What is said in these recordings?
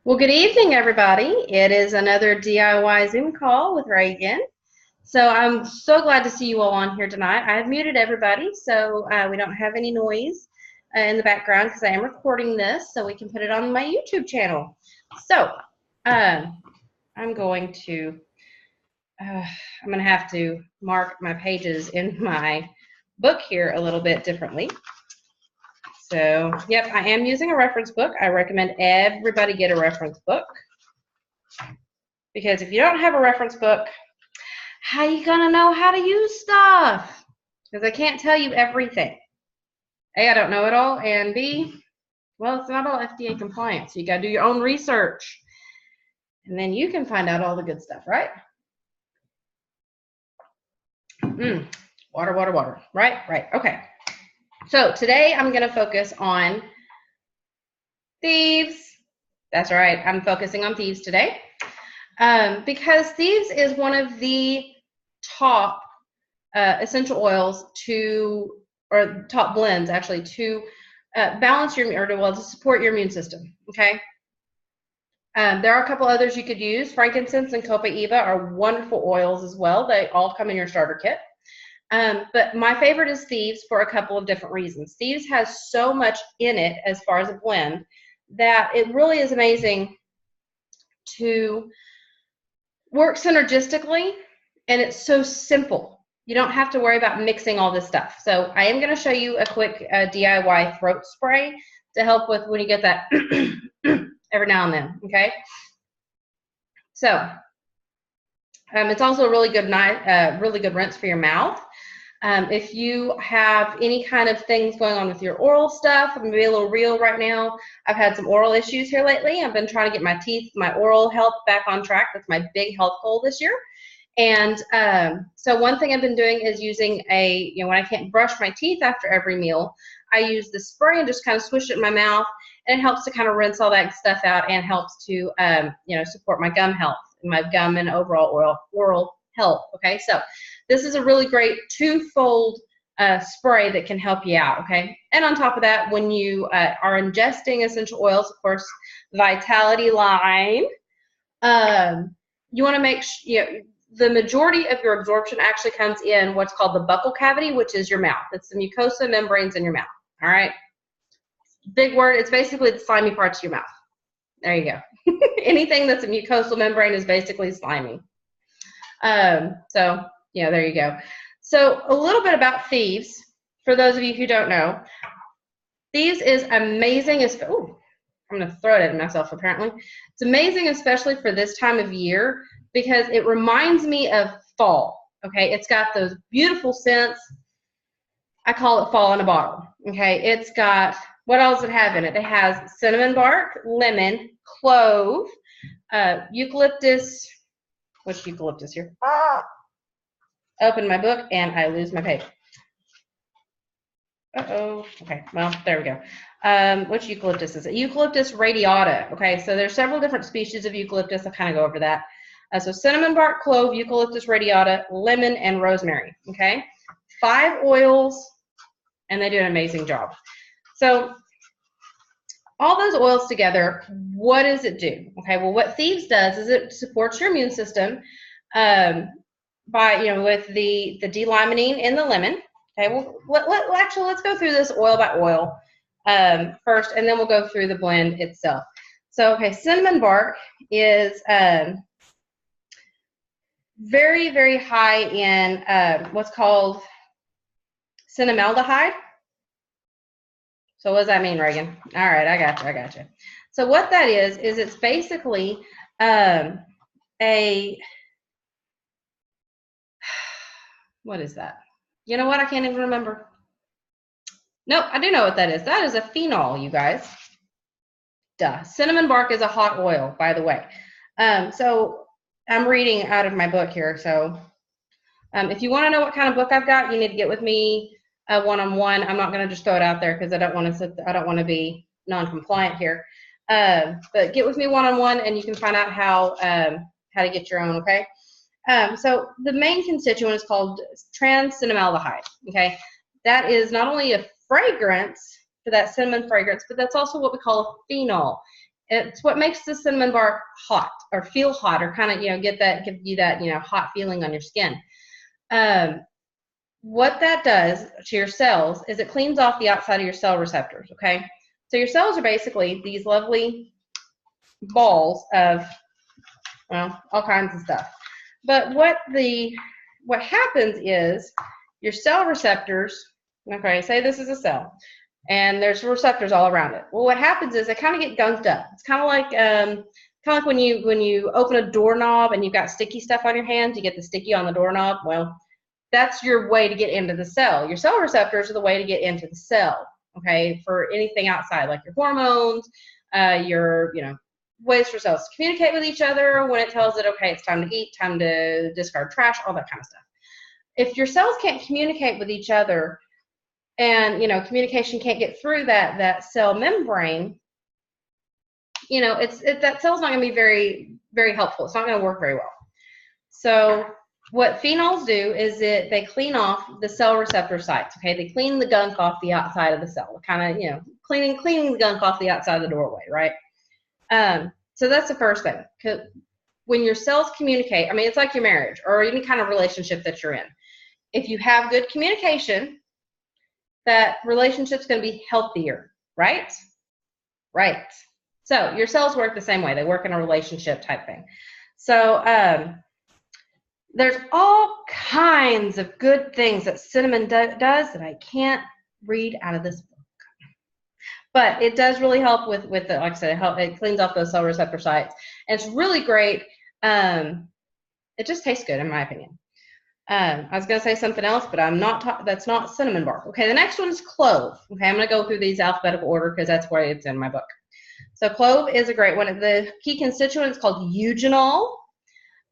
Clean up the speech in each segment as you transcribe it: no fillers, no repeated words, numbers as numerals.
Well, good evening, everybody. It is another DIY Zoom call with Reagan. So I'm so glad to see you all on here tonight. I have muted everybody so we don't have any noise in the background because I am recording this so we can put it on my YouTube channel. So I'm going to have to mark my pages in my book here a little bit differently. So, yep, I am using a reference book. I recommend everybody get a reference book. Because if you don't have a reference book, how are you going to know how to use stuff? Because I can't tell you everything. A, I don't know it all, and B, well, it's not all FDA compliant, so you got to do your own research. And then you can find out all the good stuff, right? Water, water, water. Right. Okay. So today I'm going to focus on Thieves. That's right. I'm focusing on Thieves today. Because Thieves is one of the top essential oils or top blends actually, to balance to support your immune system, okay? There are a couple others you could use. Frankincense and copaiba are wonderful oils as well. They all come in your starter kit. But my favorite is Thieves for a couple of different reasons. Thieves has so much in it as far as a blend that it really is amazing to work synergistically, and it's so simple. You don't have to worry about mixing all this stuff. So I am going to show you a quick DIY throat spray to help with when you get that every now and then, okay? So it's also a really good rinse for your mouth. If you have any kind of things going on with your oral stuff, I'm going to be a little real right now. I've had some oral issues here lately. I've been trying to get my teeth, my oral health back on track. That's my big health goal this year. And so one thing I've been doing is using when I can't brush my teeth after every meal, I use the spray and just kind of swish it in my mouth, and it helps to kind of rinse all that stuff out and helps to, support my gum health, my gum and overall oral health. Okay, so this is a really great twofold spray that can help you out. Okay, and on top of that, when you are ingesting essential oils, of course, Vitality line, you want to make sure the majority of your absorption actually comes in what's called the buccal cavity, which is your mouth. It's the mucosa membranes in your mouth. All right, big word. It's basically the slimy parts of your mouth. There you go. Anything that's a mucosal membrane is basically slimy. So yeah, there you go. So a little bit about Thieves, for those of you who don't know. Thieves is amazing. I'm going to throw it at myself apparently. It's amazing, especially for this time of year, because it reminds me of fall. Okay, it's got those beautiful scents. I call it fall in a bottle. Okay, it's got, what else does it have in it? It has cinnamon bark, lemon, clove, eucalyptus. What's eucalyptus here? Open my book and I lose my page. Okay, well, there we go. Which eucalyptus is it? Eucalyptus radiata. Okay, so there's several different species of eucalyptus. I'll kind of go over that. So cinnamon bark, clove, eucalyptus radiata, lemon, and rosemary. Okay, 5 oils, and they do an amazing job. So all those oils together, what does it do? Okay, well, what Thieves does is it supports your immune system with the D-limonene in the lemon. Okay, well, actually, let's go through this oil by oil first, and then we'll go through the blend itself. So, okay, cinnamon bark is very, very high in what's called cinnamaldehyde. So what does that mean, Reagan? All right, I got you. So what that is it's basically what is that? You know what? I can't even remember. Nope, I do know what that is. That is a phenol, you guys. Duh. Cinnamon bark is a hot oil, by the way. So I'm reading out of my book here. So if you want to know what kind of book I've got, you need to get with me one-on-one. I'm not going to just throw it out there because I don't want to be non-compliant here. But get with me one-on-one, and you can find out how to get your own. Okay. So the main constituent is called trans-cinnamaldehyde. Okay, that is not only a fragrance for that cinnamon fragrance, but that's also what we call a phenol. It's what makes the cinnamon bark hot or feel hot or kind of, give you that, hot feeling on your skin. What that does to your cells is it cleans off the outside of your cell receptors, okay? So your cells are basically these lovely balls of, well, all kinds of stuff. But what happens is your cell receptors, okay, say this is a cell, and there's receptors all around it. Well, what happens is they kind of get gunked up. It's kind of like when you open a doorknob and you've got sticky stuff on your hands, you get the sticky on the doorknob. Well, that's your way to get into the cell. Your cell receptors are the way to get into the cell, okay, for anything outside, like your hormones, your, ways for cells to communicate with each other when it tells it, okay, it's time to eat, time to discard trash, all that kind of stuff. If your cells can't communicate with each other and, communication can't get through that cell membrane, that cell's not going to be very, very helpful. It's not going to work very well. So what phenols do is they clean off the cell receptor sites, okay? They clean the gunk off the outside of the cell, kind of, cleaning the gunk off the outside of the doorway, right? So that's the first thing. When your cells communicate, I mean, it's like your marriage or any kind of relationship that you're in. If you have good communication, that relationship's going to be healthier, right? Right. So your cells work the same way. They work in a relationship type thing. So there's all kinds of good things that cinnamon does that I can't read out of this book. But it does really help with the, like I said, it cleans off those cell receptor sites. And it's really great. It just tastes good, in my opinion. I was going to say something else, but I'm not. That's not cinnamon bark. Okay, the next one is clove. Okay, I'm going to go through these alphabetical order because that's where it's in my book. So clove is a great one. The key constituent is called eugenol,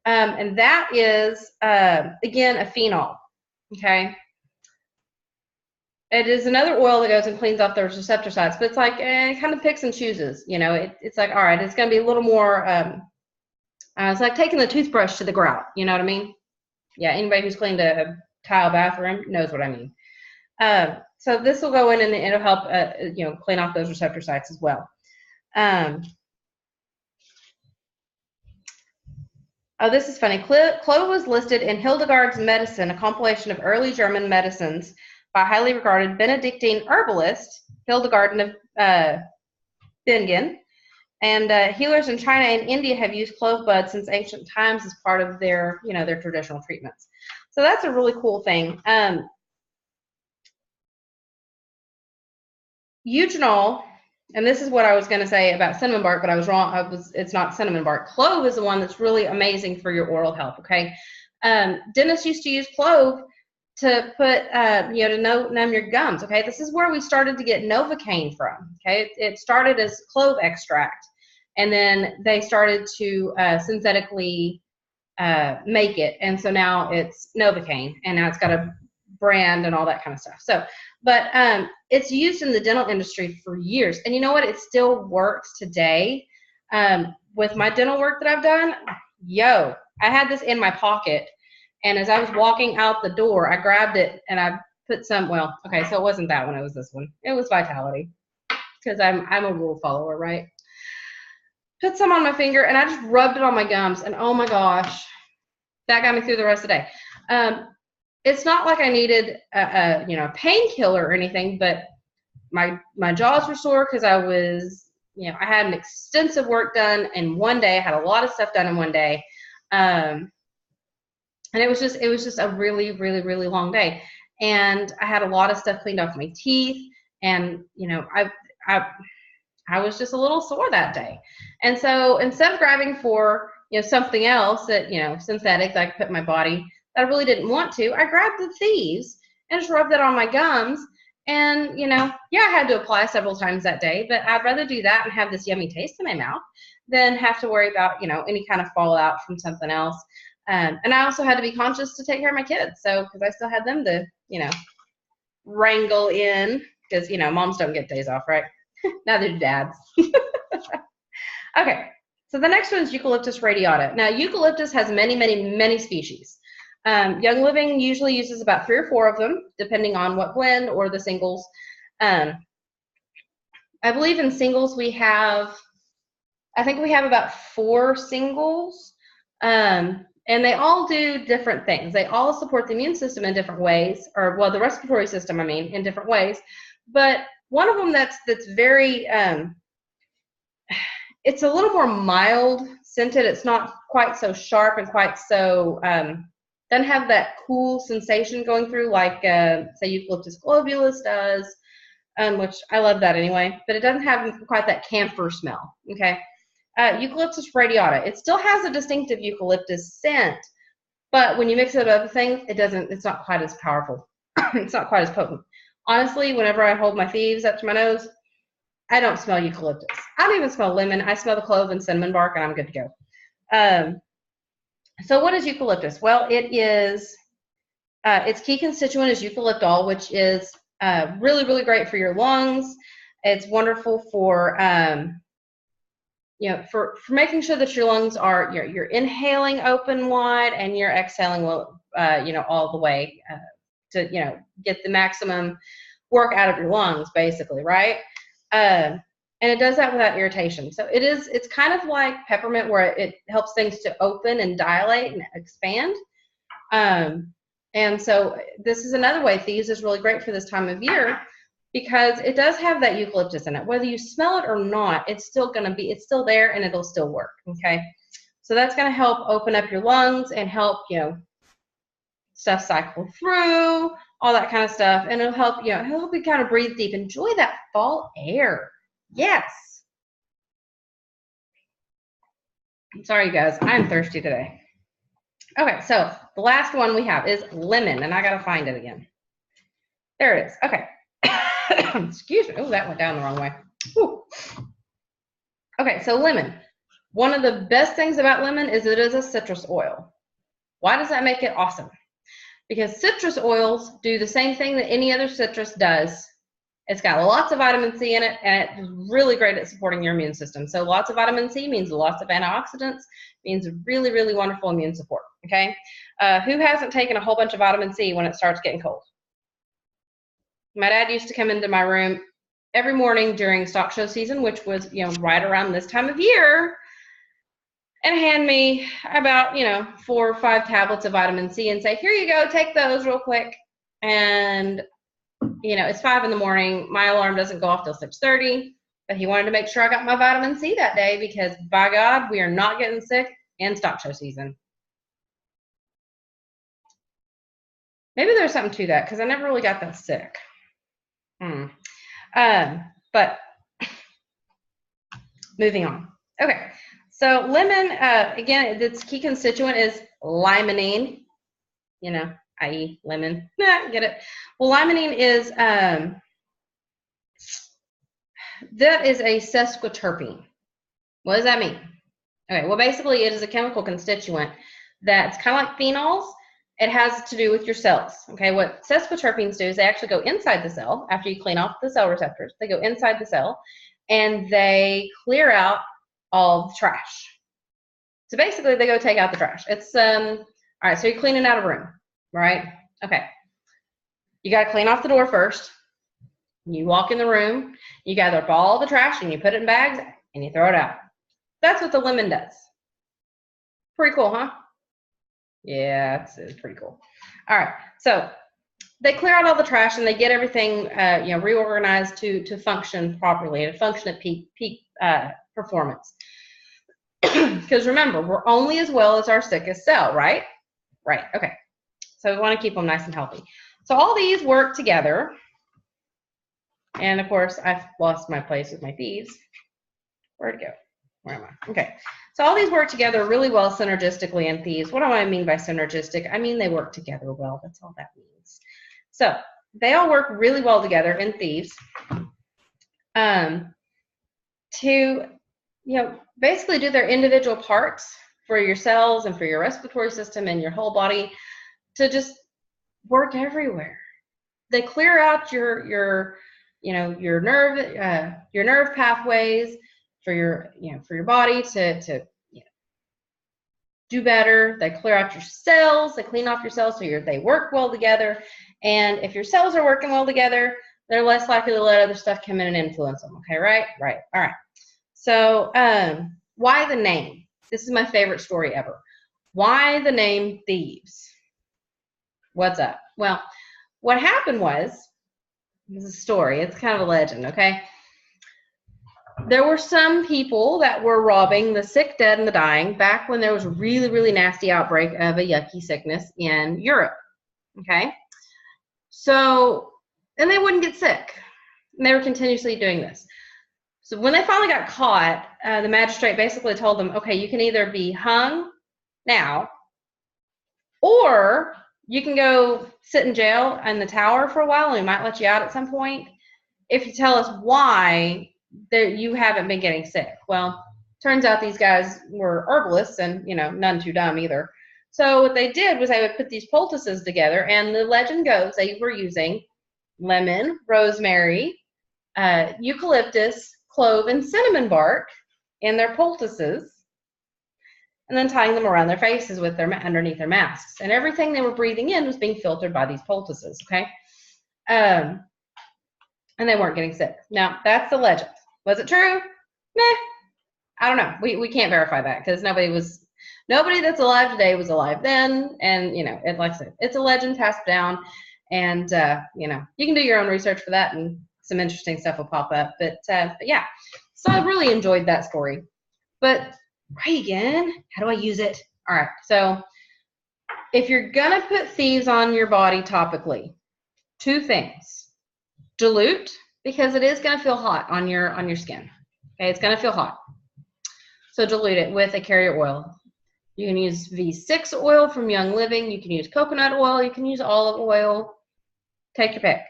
and that is, again, a phenol. Okay. It is another oil that goes and cleans off those receptor sites, but it's like it kind of picks and chooses. It's like, all right, it's going to be a little more. It's like taking the toothbrush to the grout. You know what I mean? Yeah, anybody who's cleaned a tile bathroom knows what I mean. So this will go in and it'll help, clean off those receptor sites as well. Oh, this is funny. Clove was listed in Hildegard's Medicine, a compilation of early German medicines by highly regarded Benedictine herbalist Hildegard of Bingen. And healers in China and India have used clove bud since ancient times as part of their, their traditional treatments. So that's a really cool thing. Eugenol, and this is what I was going to say about cinnamon bark, but I was wrong. It's not cinnamon bark. Clove is the one that's really amazing for your oral health. Okay, dentists used to use clove to put, to numb your gums. Okay, this is where we started to get Novocaine from. Okay, it started as clove extract, and then they started to synthetically make it, and so now it's Novocaine, and now it's got a brand and all that kind of stuff. So, but it's used in the dental industry for years, and you know what? It still works today. With my dental work that I've done, I had this in my pocket. And as I was walking out the door, I grabbed it and I put some, well, okay, so it wasn't that one, it was this one. It was Vitality, because I'm a rule follower, right? Put some on my finger and I just rubbed it on my gums, and oh my gosh, that got me through the rest of the day. It's not like I needed a painkiller or anything, but my jaws were sore because I was, I had an extensive work done in one day. I had a lot of stuff done in one day. And it was just a really, really, really long day. And I had a lot of stuff cleaned off my teeth. And, I was just a little sore that day. And so instead of grabbing for, something else that, synthetic that I could put in my body that I really didn't want to, I grabbed the Thieves and just rubbed it on my gums. And, I had to apply several times that day, but I'd rather do that and have this yummy taste in my mouth than have to worry about, any kind of fallout from something else. And I also had to be conscious to take care of my kids. So, because I still had them to, wrangle in, because, moms don't get days off, right? Neither do dads. Okay. So the next one is Eucalyptus radiata. Now, eucalyptus has many, many, many species. Young Living usually uses about 3 or 4 of them, depending on what blend or the singles. I believe in singles we have I think we have about 4 singles, and they all do different things. They all support the immune system in different ways, or well, the respiratory system, I mean, in different ways. But one of them that's very, it's a little more mild scented. It's not quite so sharp and quite so, doesn't have that cool sensation going through like, say, Eucalyptus globulus does, which I love that anyway, but it doesn't have quite that camphor smell, okay? Eucalyptus radiata, it still has a distinctive eucalyptus scent, but when you mix it with other things, it's not quite as powerful. It's not quite as potent. Honestly, whenever I hold my Thieves up to my nose, I don't smell eucalyptus. I don't even smell lemon. I smell the clove and cinnamon bark, and I'm good to go. So what is eucalyptus? Well, it is, its key constituent is eucalyptol, which is really, really great for your lungs. It's wonderful for, for making sure that your lungs are, you're inhaling open wide and you're exhaling, well, all the way to, get the maximum work out of your lungs, basically, right? And it does that without irritation. So it's kind of like peppermint, where it helps things to open and dilate and expand. And so this is another way Thieves is really great for this time of year, because it does have that eucalyptus in it. Whether you smell it or not, it's still there and it'll still work, okay? So that's gonna help open up your lungs and help, stuff cycle through, all that kind of stuff. And it'll help you kind of breathe deep. Enjoy that fall air. Yes. I'm sorry, you guys, I'm thirsty today. Okay, so the last one we have is lemon, and I gotta find it again. There it is. Okay. Excuse me. Oh, that went down the wrong way. Whew. Okay, so lemon. One of the best things about lemon is it is a citrus oil. Why does that make it awesome? Because citrus oils do the same thing that any other citrus does. It's got lots of vitamin C in it, and it's really great at supporting your immune system. So lots of vitamin C means lots of antioxidants, means really, really wonderful immune support, okay? Who hasn't taken a whole bunch of vitamin C when it starts getting cold? My dad used to come into my room every morning during stock show season, which was, right around this time of year, and hand me about, 4 or 5 tablets of vitamin C and say, here you go, take those real quick. And, it's 5 in the morning. My alarm doesn't go off till 6:30, but he wanted to make sure I got my vitamin C that day, because by God, we are not getting sick in stock show season. Maybe there's something to that, because I never really got that sick. But moving on. Okay, so lemon, again, its key constituent is limonene, i.e. lemon. Get it? Well, limonene is, that is a sesquiterpene. What does that mean? Okay, well, basically it is a chemical constituent that's kind of like phenols. It has to do with your cells. Okay, what sesquiterpenes do is they actually go inside the cell after you clean off the cell receptors. They go inside the cell and they clear out all the trash. So basically they go take out the trash. It's, all right, so you're cleaning out a room, right? Okay, you got to clean off the door first. You walk in the room, you gather up all the trash and you put it in bags and you throw it out. That's what the lemon does. Pretty cool, huh? Yeah, it's pretty cool. All right, so they clear out all the trash and they get everything, reorganized to function properly, to function at peak performance. Because remember, we're only as well as our sickest cell, right? Right. Okay. So we want to keep them nice and healthy. So all these work together, and of course, I've lost my place with my Thieves. Where'd it go? Where am I? Okay. So all these work together really well synergistically in Thieves. What do I mean by synergistic? I mean they work together well. That's all that means. So they all work really well together in Thieves to, basically do their individual parts for your cells and for your respiratory system and your whole body to just work everywhere. They clear out your nerve pathways for your body to do better. They clear out your cells. They clean off your cells so they work well together. And if your cells are working well together, they're less likely to let other stuff come in and influence them. Okay, right? Right. All right. So why the name? This is my favorite story ever. Why the name Thieves? What's up? Well, what happened was, this is a story. It's kind of a legend, okay? There were some people that were robbing the sick, dead, and the dying back when there was a really, really nasty outbreak of a yucky sickness in Europe, okay? So, and they wouldn't get sick. And they were continuously doing this. So when they finally got caught, the magistrate basically told them, okay, you can either be hung now, or you can go sit in jail in the tower for a while, and we might let you out at some point if you tell us why you haven't been getting sick. Well, turns out these guys were herbalists and, none too dumb either. So what they did was they would put these poultices together, and the legend goes they were using lemon, rosemary, eucalyptus, clove, and cinnamon bark in their poultices, and then tying them around their faces with underneath their masks. And everything they were breathing in was being filtered by these poultices, okay? And they weren't getting sick. Now, that's the legend. Was it true? Meh. I don't know. We can't verify that because nobody that's alive today was alive then. And, like I said, it's a legend passed down. And, you can do your own research for that, and some interesting stuff will pop up. But yeah, so I really enjoyed that story. But Reagan, how do I use it? All right. So if you're going to put Thieves on your body topically, two things. Dilute, because it is going to feel hot on your skin. Okay, it's going to feel hot. So dilute it with a carrier oil. You can use V6 oil from Young Living. You can use coconut oil. You can use olive oil. Take your pick.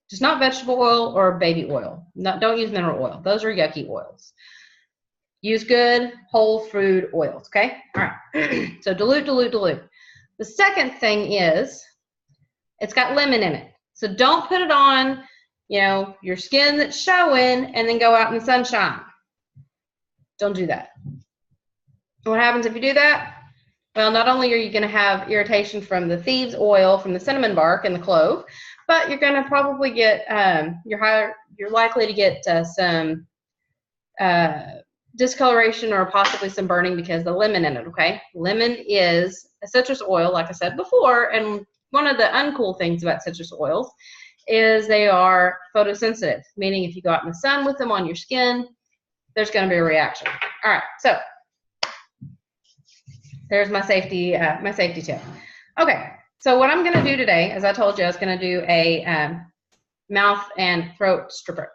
Just not vegetable oil or baby oil. Don't use mineral oil. Those are yucky oils. Use good whole food oils, okay? All right. So dilute, dilute, dilute. The second thing is it's got lemon in it. So don't put it on, your skin that's showing and then go out in the sunshine. Don't do that. What happens if you do that? Well, not only are you going to have irritation from the Thieves oil, from the cinnamon bark and the clove, but you're going to probably get, you're likely to get some discoloration or possibly some burning because the lemon in it, okay? Lemon is a citrus oil, like I said before, and one of the uncool things about citrus oils is they are photosensitive, meaning if you go out in the sun with them on your skin, there's going to be a reaction. All right, so there's my safety tip. Okay, so what I'm going to do today, as I told you, I was going to do a mouth and throat spray.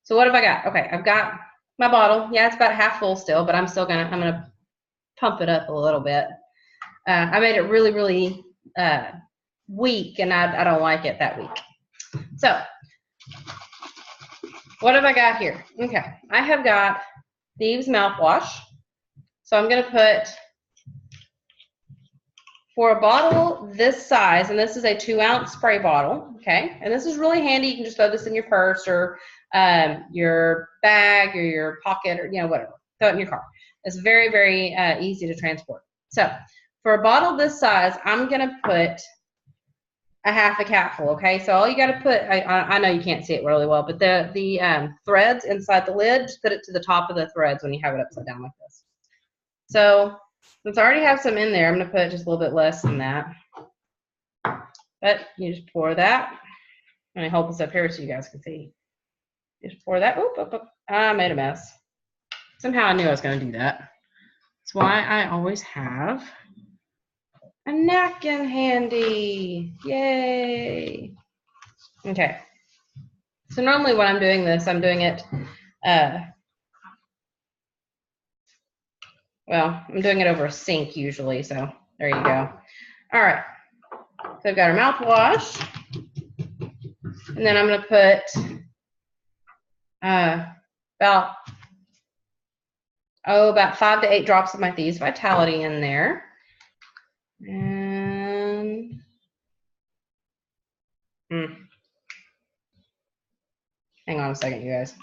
So what have I got? Okay, I've got my bottle. Yeah, it's about half full still, but I'm gonna pump it up a little bit. I made it really, really weak, and I don't like it that weak. So what have I got here? Okay, I have got Thieves mouthwash. So I'm gonna put, for a bottle this size, and this is a 2-ounce spray bottle, okay? And this is really handy. You can just throw this in your purse or your bag or your pocket or, whatever. Throw it in your car. It's very, very easy to transport. So for a bottle this size, I'm going to put a half a capful, okay? So all you got to put, I know you can't see it really well, but the threads inside the lid, just put it to the top of the threads when you have it upside down like this. So since I already have some in there, I'm going to put just a little bit less than that. But you just pour that. Let me hold this up here so you guys can see. Just pour that. Oop, oop, oop. I made a mess. Somehow I knew I was going to do that. That's why I always have a napkin handy. Yay. Okay. So normally when I'm doing this, I'm doing it, I'm doing it over a sink usually. So there you go. All right. So I've got our mouthwash. And then I'm going to put about 5 to 8 drops of my Thieves Vitality in there. And hang on a second, you guys.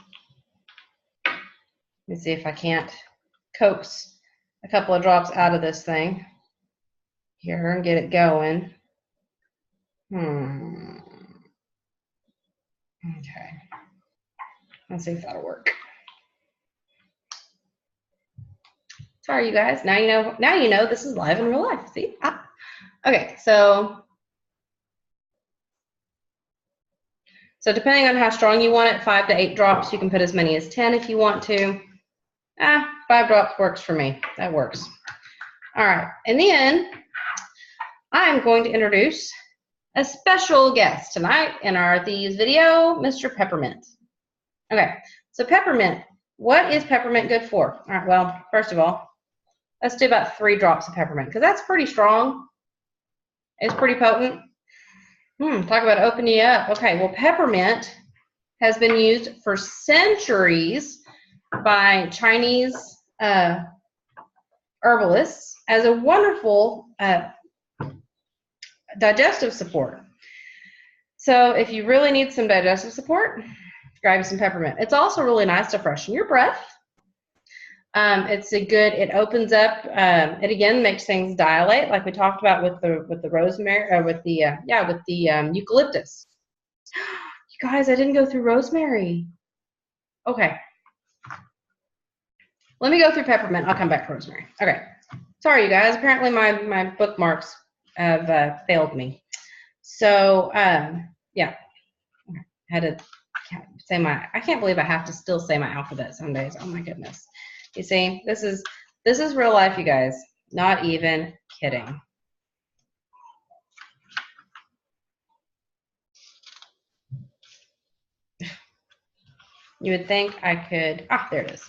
Let me see if I can't coax a couple of drops out of this thing here and get it going. Okay. Let's see if that'll work. Sorry, you guys. Now you know. Now you know this is live in real life. See? Ah. Okay, so depending on how strong you want it, 5 to 8 drops. You can put as many as 10 if you want to. 5 drops works for me. That works. All right, and then I'm going to introduce a special guest tonight in our Thieves video, Mr. Peppermint. Okay, so peppermint. What is peppermint good for? All right, well, first of all, let's do about 3 drops of peppermint because that's pretty strong. It's pretty potent. Talk about opening you up. Okay, well, peppermint has been used for centuries by Chinese herbalists as a wonderful digestive support. So if you really need some digestive support, grab some peppermint. It's also really nice to freshen your breath. It's a good. It opens up. It again makes things dilate, like we talked about with the rosemary, or with the eucalyptus. You guys, I didn't go through rosemary. Okay, let me go through peppermint. I'll come back to rosemary. Okay, sorry, you guys. Apparently, my bookmarks have failed me. So yeah, I had to say my. I can't believe I have to still say my alphabet some days. Oh my goodness. You see, this is real life, you guys. Not even kidding. You would think I could. There it is.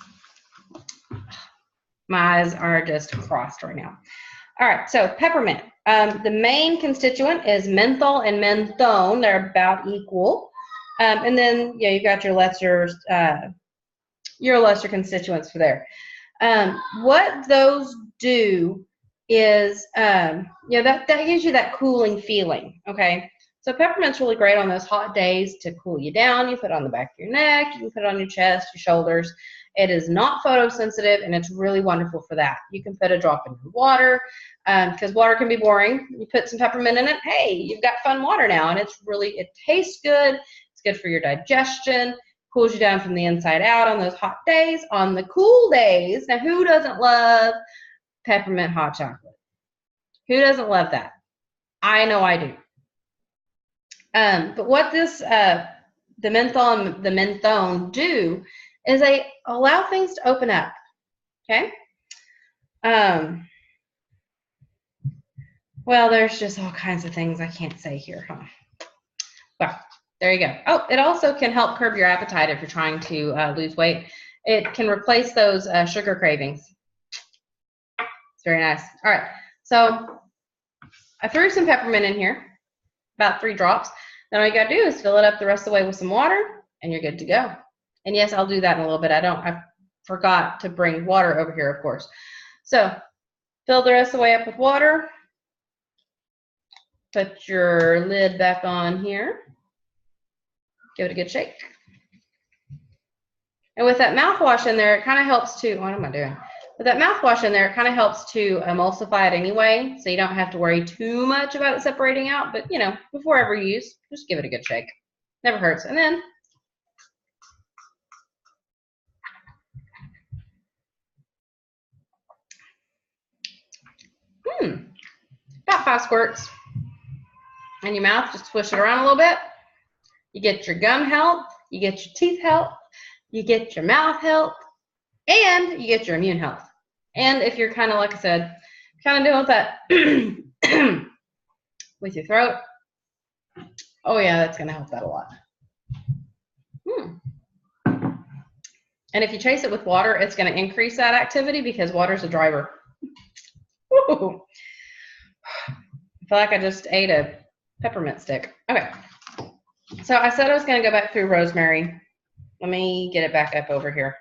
My eyes are just crossed right now. All right, so peppermint. The main constituent is menthol and menthone. They're about equal. And then you've got your lesser constituents for there. What those do is, that gives you that cooling feeling, okay? So peppermint's really great on those hot days to cool you down. You put it on the back of your neck, you can put it on your chest, your shoulders. It is not photosensitive, and it's really wonderful for that. You can put a drop in your water, because water can be boring. You put some peppermint in it, hey, you've got fun water now, and it tastes good. It's good for your digestion. Cools you down from the inside out on those hot days. On the cool days, now who doesn't love peppermint hot chocolate? Who doesn't love that? I know I do. But what the menthol and the menthone do is they allow things to open up, okay? Well, there's just all kinds of things I can't say here, huh? Well, there you go. Oh, it also can help curb your appetite if you're trying to lose weight. It can replace those sugar cravings. It's very nice. All right, so I threw some peppermint in here, about 3 drops. Then all you gotta do is fill it up the rest of the way with some water, and you're good to go. And yes, I'll do that in a little bit. I forgot to bring water over here, of course. So fill the rest of the way up with water. Put your lid back on here. Give it a good shake. And with that mouthwash in there, it kind of helps to, what am I doing? With that mouthwash in there, it kind of helps to emulsify it anyway, so you don't have to worry too much about it separating out. But, before every use, just give it a good shake. Never hurts. And then about 5 squirts in your mouth. Just swish it around a little bit. You get your gum health, you get your teeth health, you get your mouth health, and you get your immune health. And if you're kind of, like I said, kind of dealing with that with your throat, oh yeah, that's going to help that a lot. And if you chase it with water, it's going to increase that activity because water's a driver. Woo! I feel like I just ate a peppermint stick. Okay. So I said I was going to go back through rosemary. Let me get it back up over here.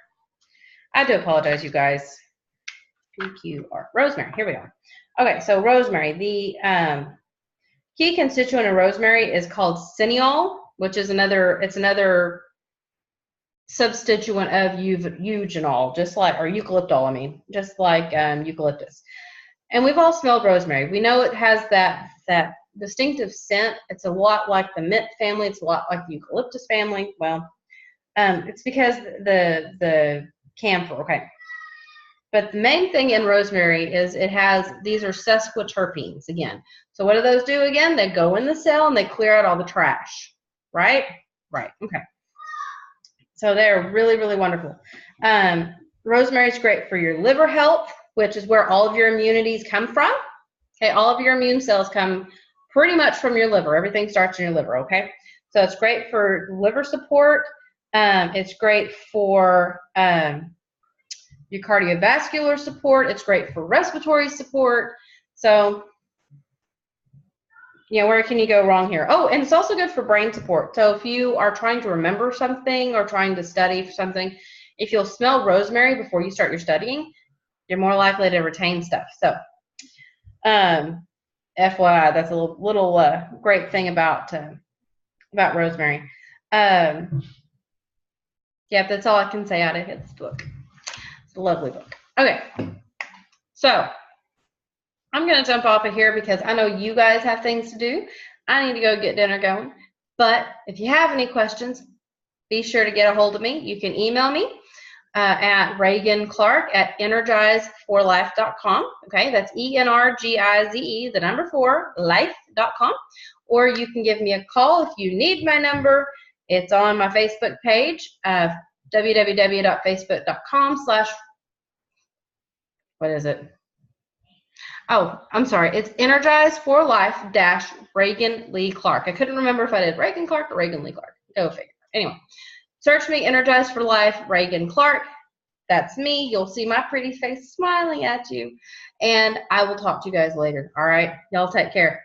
I do apologize, you guys. PQR. Rosemary. Here we go. Okay, so rosemary. The key constituent of rosemary is called cineol, which is another substituent of eugenol, just like, or eucalyptol, I mean, just like eucalyptus. And we've all smelled rosemary. We know it has that distinctive scent. It's a lot like the mint family. It's a lot like the eucalyptus family. Well, it's because the camphor. Okay. But the main thing in rosemary is these are sesquiterpenes again. So what do those do again? They go in the cell and they clear out all the trash, right? Right, okay. So they're really, really wonderful. Rosemary is great for your liver health, which is where all of your immunities come from. Okay, all of your immune cells come pretty much from your liver. Everything starts in your liver, okay? So it's great for liver support. It's great for your cardiovascular support. It's great for respiratory support. So, you know, where can you go wrong here? Oh, and it's also good for brain support. So if you are trying to remember something or trying to study for something, if you'll smell rosemary before you start your studying, you're more likely to retain stuff. So, FYI, that's a little great thing about rosemary. Yeah, that's all I can say out of this book. It's a lovely book. Okay, so I'm going to jump off of here because I know you guys have things to do. I need to go get dinner going. But if you have any questions, be sure to get a hold of me. You can email me at reaganclark@energizeforlife.com. Okay, that's ENRGIZE, the number 4, life.com. Or you can give me a call if you need my number. It's on my Facebook page, www.facebook.com/ what is it? Oh, I'm sorry. It's Energize for Life - Reagan Lee Clark. I couldn't remember if I did Reagan Clark or Reagan Lee Clark. Go figure. Anyway, search me, Energize for Life, Reagan Clark. That's me. You'll see my pretty face smiling at you. And I will talk to you guys later. All right. Y'all take care.